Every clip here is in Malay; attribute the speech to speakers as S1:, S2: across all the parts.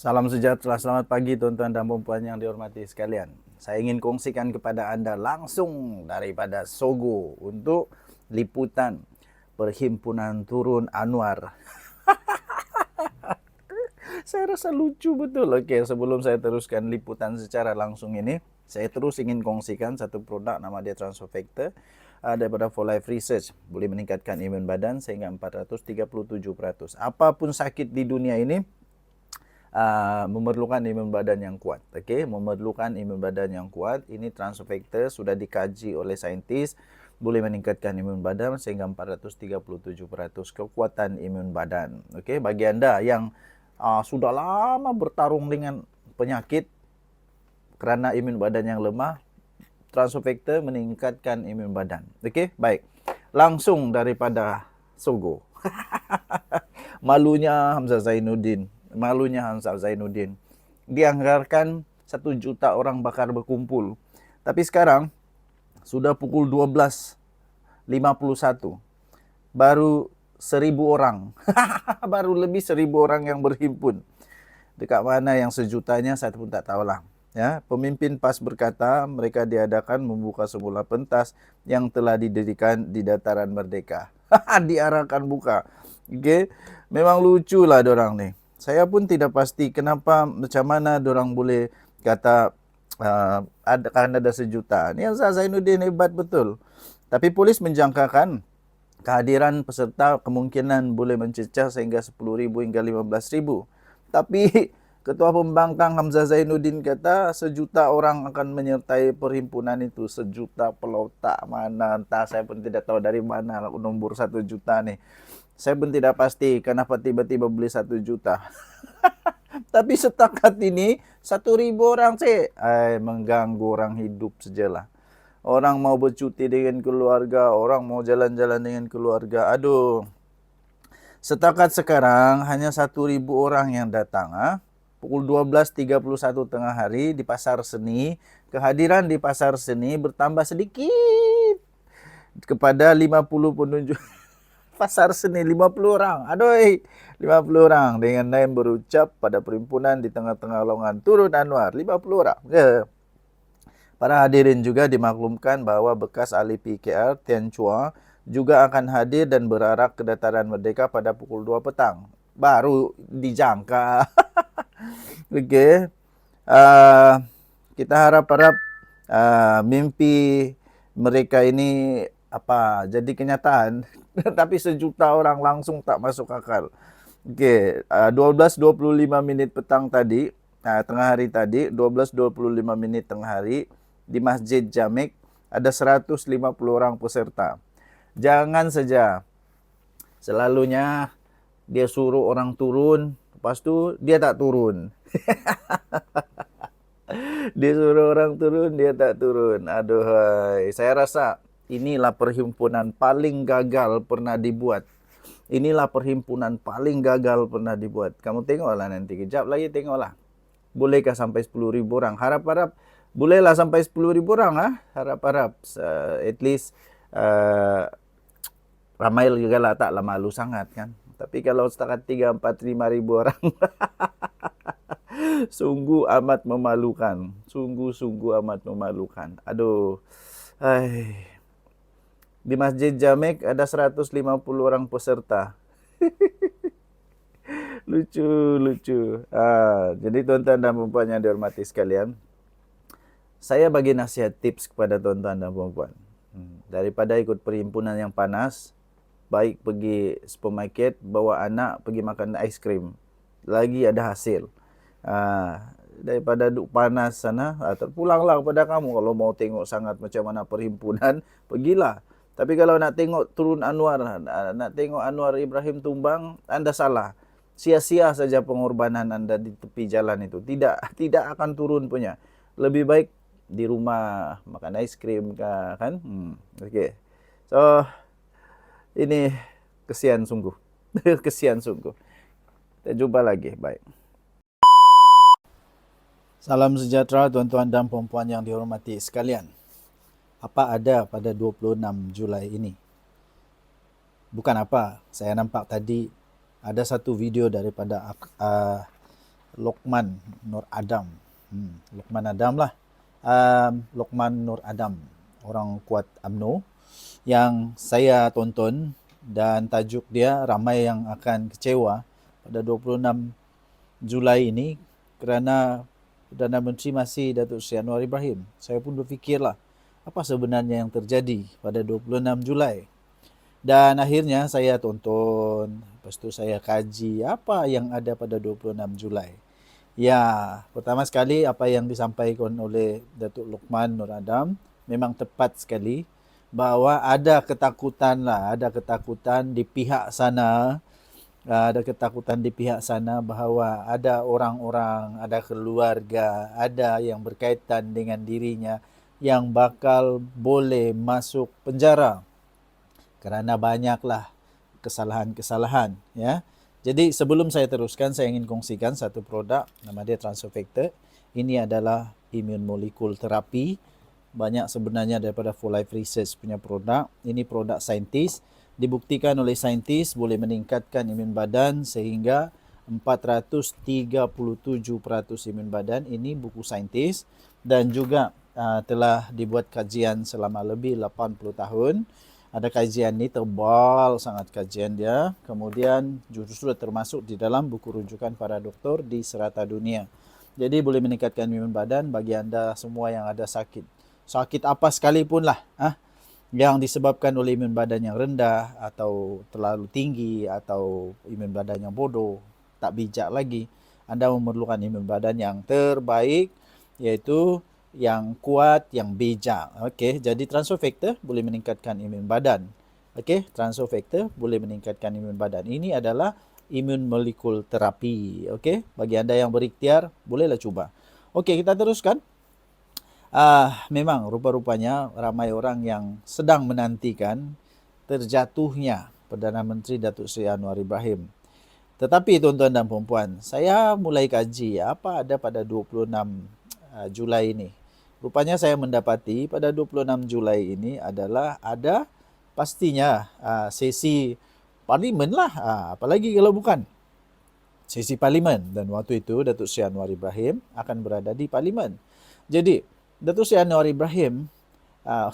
S1: Salam sejahtera, selamat pagi tuan-tuan dan puan yang dihormati sekalian. Saya ingin kongsikan kepada anda langsung daripada Sogo untuk liputan Perhimpunan Turun Anwar. Saya rasa lucu betul. Oke, sebelum saya teruskan liputan secara langsung ini, saya terus ingin kongsikan satu produk nama dia Transfactor daripada For Life Research. Boleh meningkatkan imun badan sehingga 437%. Apapun sakit di dunia ini, memerlukan imun badan yang kuat. Okey, memerlukan imun badan yang kuat. Ini Transfactor sudah dikaji oleh saintis, boleh meningkatkan imun badan sehingga 437% kekuatan imun badan. Okey, bagi anda yang sudah lama bertarung dengan penyakit kerana imun badan yang lemah, Transfactor meningkatkan imun badan. Okey, baik. Langsung daripada Sogo. Malunya Hamzah Zainuddin. Dianggarkan 1 juta orang bakar berkumpul. Tapi sekarang sudah pukul 12.51. Baru 1,000 orang. Baru lebih 1,000 orang yang berhimpun. Dekat mana yang sejutanya saya pun tak tahulah. Ya, pemimpin PAS berkata mereka diadakan membuka semula pentas yang telah didirikan di dataran Merdeka. Diarahkan buka. Okey, memang luculah dorang ni. Saya pun tidak pasti kenapa, macam mana dorang boleh kata akan ada 1 juta. Ni Hamzah Zainuddin hebat betul. Tapi polis menjangkakan kehadiran peserta kemungkinan boleh mencecah sehingga 10,000 hingga 15,000. Tapi Ketua Pembangkang Hamzah Zainuddin kata 1 juta orang akan menyertai perhimpunan itu. 1 juta pelotak mana, entah, saya pun tidak tahu dari mana nombor 1 juta ni. Saya pun tidak pasti kenapa tiba-tiba beli 1 juta. Tapi setakat ini 1,000 orang mengganggu orang hidup sajalah. Orang mau bercuti dengan keluarga, orang mau jalan-jalan dengan keluarga. Aduh. Setakat sekarang hanya 1,000 orang yang datang. Pukul 12.31 tengah hari di Pasar Seni. Kehadiran di Pasar Seni bertambah sedikit kepada 50 penunjuk. Pasar Seni 50 orang. Aduh, 50 orang dengan name berucap pada perhimpunan di tengah-tengah lowongan Turun Anwar. 50 orang. Para hadirin juga dimaklumkan bahawa bekas ahli PKR Tian Chua juga akan hadir dan berarak ke dataran Merdeka pada pukul 2 petang. Baru dijangka. Okey. Kita harap-harap mimpi mereka ini jadi kenyataan. Tapi 1 juta orang langsung tak masuk akal. Okey, 12.25 minit petang tadi, tengah hari tadi, 12.25 minit tengah hari di Masjid Jamek ada 150 orang peserta. Jangan saja selalunya dia suruh orang turun, lepas tu dia tak turun. Dia suruh orang turun, dia tak turun. Aduhai, saya rasa inilah perhimpunan paling gagal pernah dibuat. Inilah perhimpunan paling gagal pernah dibuat. Kamu tengoklah nanti, kejap lagi tengoklah. Bolehkah sampai 10,000 orang? Harap-harap bolehlah sampai 10,000 orang. Harap-harap. At least ramai juga lah, taklah malu sangat kan. Tapi kalau setakat 3, 4, 5,000 orang, sungguh amat memalukan. Sungguh amat memalukan. Aduh. Di Masjid Jamek ada 150 orang peserta. Lucu. Jadi tuan-tuan dan puan yang dihormati sekalian, saya bagi nasihat tips kepada tuan-tuan dan puan. Daripada ikut perhimpunan yang panas, baik pergi supermarket, bawa anak pergi makan aiskrim. Lagi ada hasil. Daripada duduk panas sana, terpulanglah kepada kamu. Kalau mau tengok sangat macam mana perhimpunan, pergilah. Tapi kalau nak tengok Turun Anwar, nak tengok Anwar Ibrahim tumbang, anda salah. Sia-sia saja pengorbanan anda di tepi jalan itu. Tidak akan turun punya. Lebih baik di rumah makan aiskrim kan. Okey. So ini kesian sungguh. Kesian sungguh. Kita jumpa lagi. Baik. Salam sejahtera tuan-tuan dan puan yang dihormati sekalian. Apa ada pada 26 Julai ini? Bukan apa, saya nampak tadi ada satu video daripada Lokman Nur Adam. Lokman Adam lah. Lokman Nur Adam, orang kuat UMNO yang saya tonton, dan tajuk dia ramai yang akan kecewa pada 26 Julai ini kerana Perdana Menteri masih Datuk Seri Anwar Ibrahim. Saya pun berfikirlah apa sebenarnya yang terjadi pada 26 Julai. Dan akhirnya saya tonton, lepas tu saya kaji apa yang ada pada 26 Julai. Ya, pertama sekali apa yang disampaikan oleh Datuk Lokman Nur Adam memang tepat sekali, bahawa ada ketakutan di pihak sana, bahawa ada orang-orang, ada keluarga, ada yang berkaitan dengan dirinya yang bakal boleh masuk penjara kerana banyaklah kesalahan-kesalahan, ya. Jadi sebelum saya teruskan, saya ingin kongsikan satu produk, nama dia Transofactor. Ini adalah immune molecule terapi. Banyak sebenarnya daripada For Life Research punya produk. Ini produk saintis, dibuktikan oleh saintis boleh meningkatkan imun badan sehingga 437% imun badan. Ini buku saintis, dan juga telah dibuat kajian selama lebih 80 tahun. Ada kajian ni tebal sangat kajian dia. Kemudian justru termasuk di dalam buku rujukan para doktor di serata dunia. Jadi boleh meningkatkan imun badan bagi anda semua yang ada sakit. Sakit apa sekalipun lah. Yang disebabkan oleh imun badan yang rendah atau terlalu tinggi atau imun badan yang bodoh, tak bijak lagi. Anda memerlukan imun badan yang terbaik, iaitu yang kuat, yang bijak. Okey, jadi Transofactor boleh meningkatkan imun badan. Okey, Transofactor boleh meningkatkan imun badan. Ini adalah immune molecule terapi. Okey, bagi anda yang berikhtiar, bolehlah cuba. Okey, kita teruskan. Memang rupa-rupanya ramai orang yang sedang menantikan terjatuhnya Perdana Menteri Datuk Seri Anwar Ibrahim. Tetapi tuan-tuan dan puan-puan, saya mulai kaji apa ada pada 26 Julai ini. Rupanya saya mendapati pada 26 Julai ini adalah ada pastinya sesi parlimen lah. Apalagi kalau bukan sesi parlimen. Dan waktu itu Datuk Seri Anwar Ibrahim akan berada di parlimen. Jadi Datuk Seri Anwar Ibrahim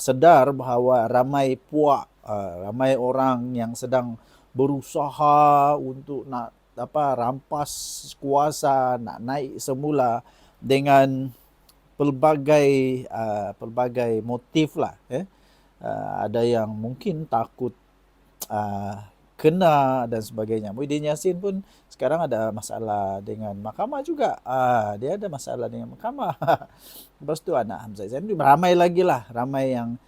S1: sedar bahawa ramai puak, ramai orang yang sedang berusaha untuk nak rampas kuasa, nak naik semula dengan pelbagai motif lah. Ada yang mungkin takut kena dan sebagainya. Muhyiddin Yassin pun sekarang ada masalah dengan mahkamah juga. Dia ada masalah dengan mahkamah. Lepas tu anak Hamzah Zain, ramai lagi lah. Ramai yang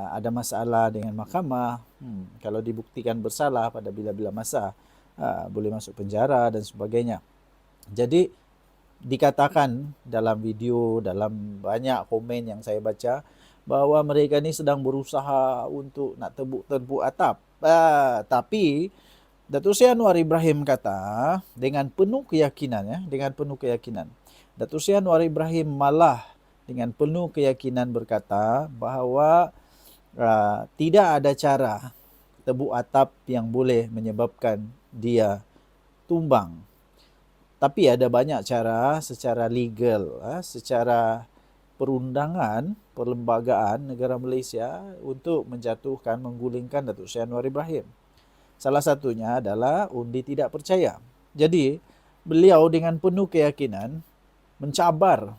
S1: ada masalah dengan mahkamah. Kalau dibuktikan bersalah pada bila-bila masa, boleh masuk penjara dan sebagainya. Jadi dikatakan dalam video, dalam banyak komen yang saya baca, bahawa mereka ni sedang berusaha untuk nak tebuk atap. Tapi Datuk Seri Anwar Ibrahim kata dengan penuh keyakinan, Datuk Seri Anwar Ibrahim malah dengan penuh keyakinan berkata bahawa tidak ada cara tebuk atap yang boleh menyebabkan dia tumbang. Tapi ada banyak cara secara legal, secara perundangan, perlembagaan negara Malaysia untuk menjatuhkan, menggulingkan Datuk Seri Anwar Ibrahim. Salah satunya adalah undi tidak percaya. Jadi, beliau dengan penuh keyakinan mencabar.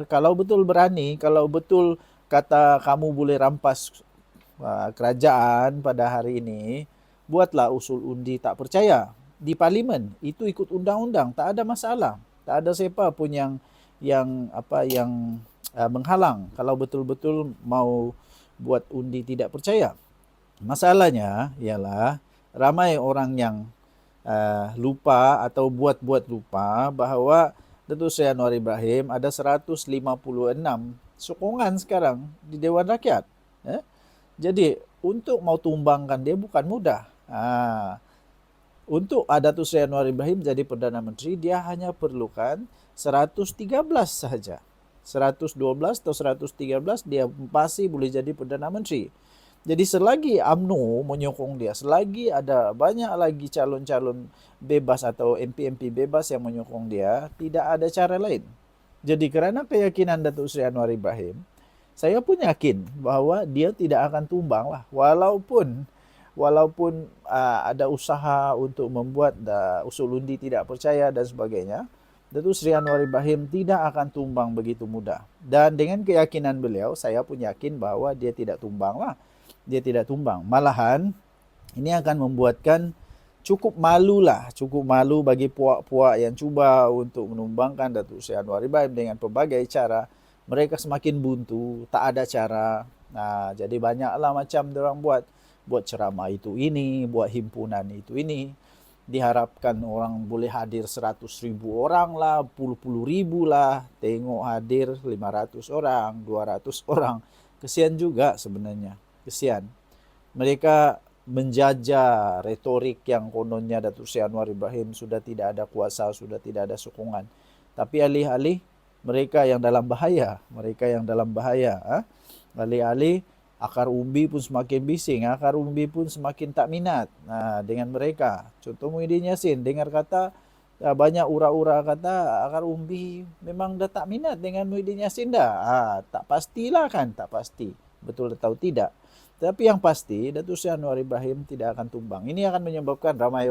S1: Kalau betul berani, kalau betul kata kamu boleh rampas kerajaan pada hari ini, buatlah usul undi tak percaya di parlimen. Itu ikut undang-undang, tak ada masalah. Tak ada siapa pun yang menghalang kalau betul-betul mau buat undi tidak percaya. Masalahnya ialah ramai orang yang lupa atau buat-buat lupa bahawa Datuk Seri Anwar Ibrahim ada 156 sokongan sekarang di Dewan Rakyat. Jadi untuk mau tumbangkan dia bukan mudah. Untuk Datuk Seri Anwar Ibrahim jadi Perdana Menteri, dia hanya perlukan 113 sahaja. 112 atau 113 dia pasti boleh jadi Perdana Menteri. Jadi selagi UMNO menyokong dia, selagi ada banyak lagi calon-calon bebas atau MP-MP bebas yang menyokong dia, tidak ada cara lain. Jadi kerana keyakinan Datuk Seri Anwar Ibrahim, saya pun yakin bahwa dia tidak akan tumbang lah. Walaupun ada usaha untuk membuat usul undi tidak percaya dan sebagainya, Datuk Seri Anwar Ibrahim tidak akan tumbang begitu mudah. Dan dengan keyakinan beliau, saya pun yakin bahwa dia tidak tumbang lah. Dia tidak tumbang. Malahan, ini akan membuatkan cukup malu bagi puak-puak yang cuba untuk menumbangkan Datuk Seri Anwar Ibrahim dengan pelbagai cara. Mereka semakin buntu, tak ada cara. Nah, jadi banyaklah macam diorang buat ceramah itu ini, buat himpunan itu ini. Diharapkan orang boleh hadir 100,000 orang lah, puluh ribu lah. Tengok hadir 500 orang, 200 orang. Kesian juga sebenarnya. Kesian. Mereka menjajah retorik yang kononnya Datuk Seri Anwar Ibrahim sudah tidak ada kuasa, sudah tidak ada sokongan. Tapi alih-alih mereka yang dalam bahaya, alih-alih akar umbi pun semakin bising, akar umbi pun semakin tak minat dengan mereka. Contoh Muhyiddin Yassin, dengar kata banyak ura-ura kata akar umbi memang dah tak minat dengan Muhyiddin Yassin dah. Tak pastilah kan, tak pasti. Betul atau tidak. Tapi yang pasti Datuk Seri Anwar Ibrahim tidak akan tumbang. Ini akan menyebabkan ramai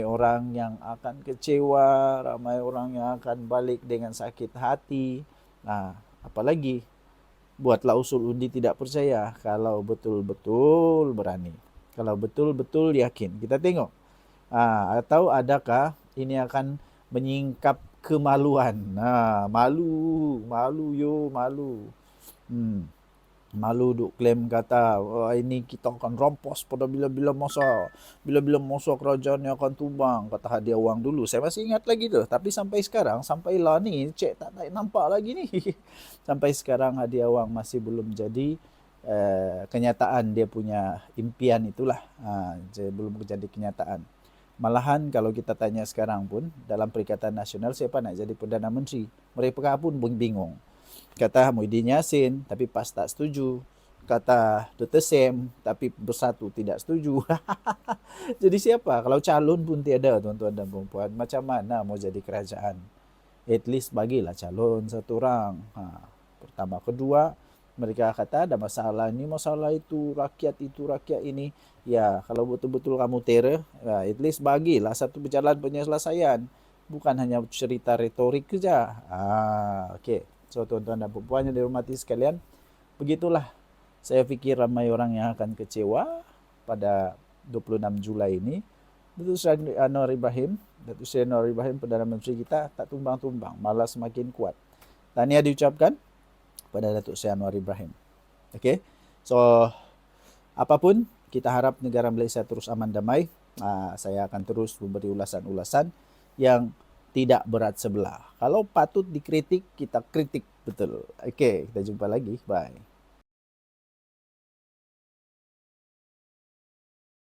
S1: orang yang akan kecewa, ramai orang yang akan balik dengan sakit hati. Nah, apalagi buatlah usul undi tidak percaya kalau betul-betul berani. Kalau betul-betul yakin. Kita tengok. Atau adakah ini akan menyingkap kemaluan. Malu. Malu duk klaim kata ini kita akan rompas pada bila-bila masa kerajaan yang akan tumbang, kata hadiah wang dulu. Saya masih ingat lagi tu, tapi sampai sekarang, sampailah ni cek tak nampak lagi ni. Sampai sekarang hadiah wang masih belum jadi kenyataan. Dia punya impian itulah belum jadi kenyataan. Malahan kalau kita tanya sekarang pun dalam Perikatan Nasional siapa nak jadi Perdana Menteri, mereka pun bingung. Kata Muhyiddin Yassin, tapi PAS tak setuju. Kata Dr. Sam, tapi Bersatu tidak setuju. Jadi siapa? Kalau calon pun tiada, tuan-tuan dan puan-puan, macam mana mau jadi kerajaan? At least bagilah calon satu orang. Pertama, kedua, mereka kata ada masalah ini, masalah itu, rakyat ini. Ya, kalau betul-betul kamu terror, at least bagilah satu berjalan penyelesaian. Bukan hanya cerita retorik saja. Okey. So, tuan-tuan dan puan yang dihormati sekalian, begitulah saya fikir ramai orang yang akan kecewa pada 26 Julai ini. Datuk Seri Anwar Ibrahim, Perdana Menteri kita, tak tumbang-tumbang, malah semakin kuat. Tahniah diucapkan pada Datuk Seri Anwar Ibrahim. Okay? So, apapun, kita harap negara Malaysia terus aman damai. Saya akan terus memberi ulasan-ulasan yang tidak berat sebelah. Kalau patut dikritik, kita kritik betul. Okey, kita jumpa lagi. Bye.